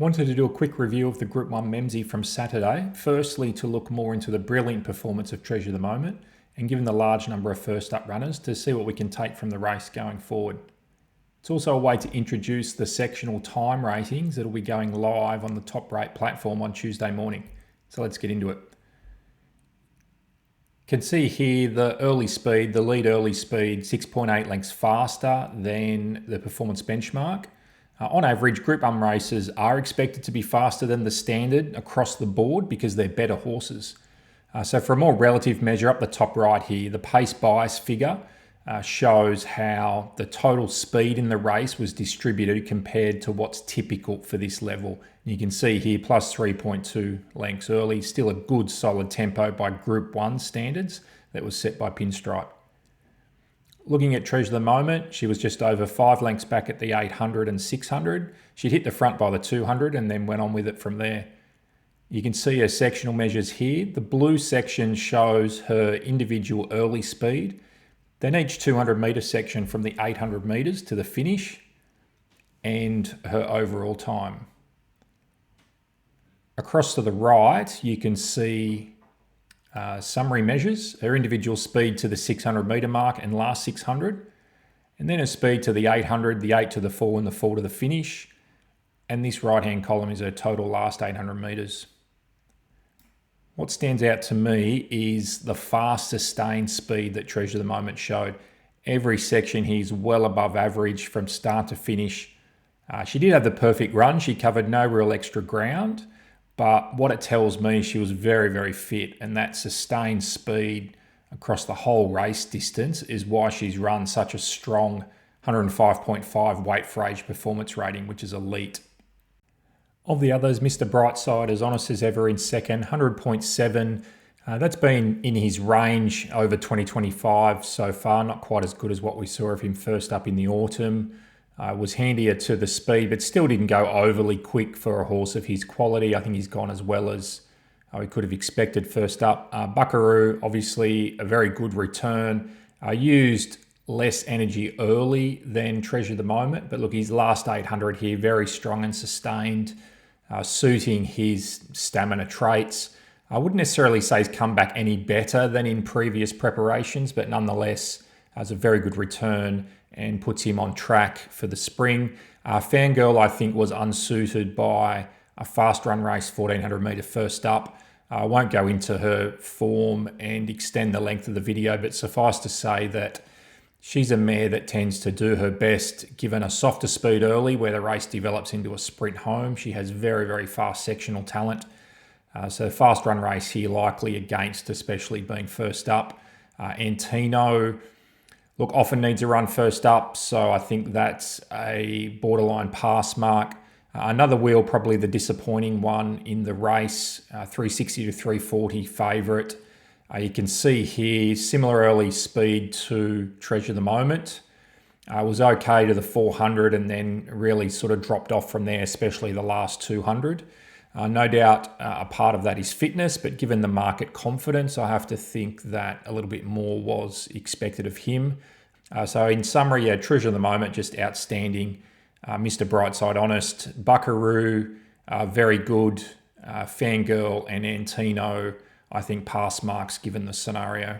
Wanted to do a quick review of the Group 1 Memsie from Saturday. Firstly, to look more into the brilliant performance of Treasurethe Moment, and given the large number of first up runners, to see what we can take from the race going forward. It's also a way to introduce the sectional time ratings that will be going live on the TopRate platform on Tuesday morning. So let's get into it. You can see here the early speed, the lead early speed, 6.8 lengths faster than the performance benchmark. On average, Group 1 races are expected to be faster than the standard across the board because they're better horses. So for a more relative measure up the top right here, the pace bias figure shows how the total speed in the race was distributed compared to what's typical for this level. You can see here plus 3.2 lengths early, still a good solid tempo by Group 1 standards that was set by Pinstripe. Looking at Treasurethe Moment, she was just over 5 lengths back at the 800 and 600. She'd hit the front by the 200 and then went on with it from there. You can see her sectional measures here. The blue section shows her individual early speed, then each 200 metre section from the 800 metres to the finish, and her overall time. Across to the right, you can see summary measures, her individual speed to the 600 metre mark and last 600, and then her speed to the 800, the 8 to the 4 and the 4 to the finish. And this right-hand column is her total last 800 metres. What stands out to me is the fast sustained speed that Treasurethe Moment showed. Every section here is well above average from start to finish. She did have the perfect run. She covered no real extra ground. But what it tells me, she was very, very fit, and that sustained speed across the whole race distance is why she's run such a strong 105.5 weight for age performance rating, which is elite. Of the others, Mr. Brightside, as honest as ever in second, 100.7. That's been in his range over 2025 so far, not quite as good as what we saw of him first up in the autumn. Was handier to the speed, but still didn't go overly quick for a horse of his quality. I think he's gone as well as we could have expected first up. Buckaroo, obviously a very good return. Used less energy early than Treasurethe Moment, but look, his last 800 here, very strong and sustained, suiting his stamina traits. I wouldn't necessarily say he's come back any better than in previous preparations, but nonetheless has a very good return and puts him on track for the spring. Fangirl, I think, was unsuited by a fast run race, 1400 metre first up. I won't go into her form and extend the length of the video, but suffice to say that she's a mare that tends to do her best given a softer speed early where the race develops into a sprint home. She has very, very fast sectional talent. So fast run race here likely against, especially being first up. Antino, look, often needs a run first up, so I think that's a borderline pass mark. Another wheel, probably the disappointing one in the race, 360 to 340 favourite. You can see here, similar early speed to Treasurethe Moment. Was okay to the 400 and then really sort of dropped off from there, especially the last 200. No doubt a part of that is fitness, but given the market confidence, I have to think that a little bit more was expected of him. So in summary, yeah, Treasurethe Moment, just outstanding. Mr. Brightside, honest. Buckaroo, very good. Fangirl and Antino, I think pass marks given the scenario.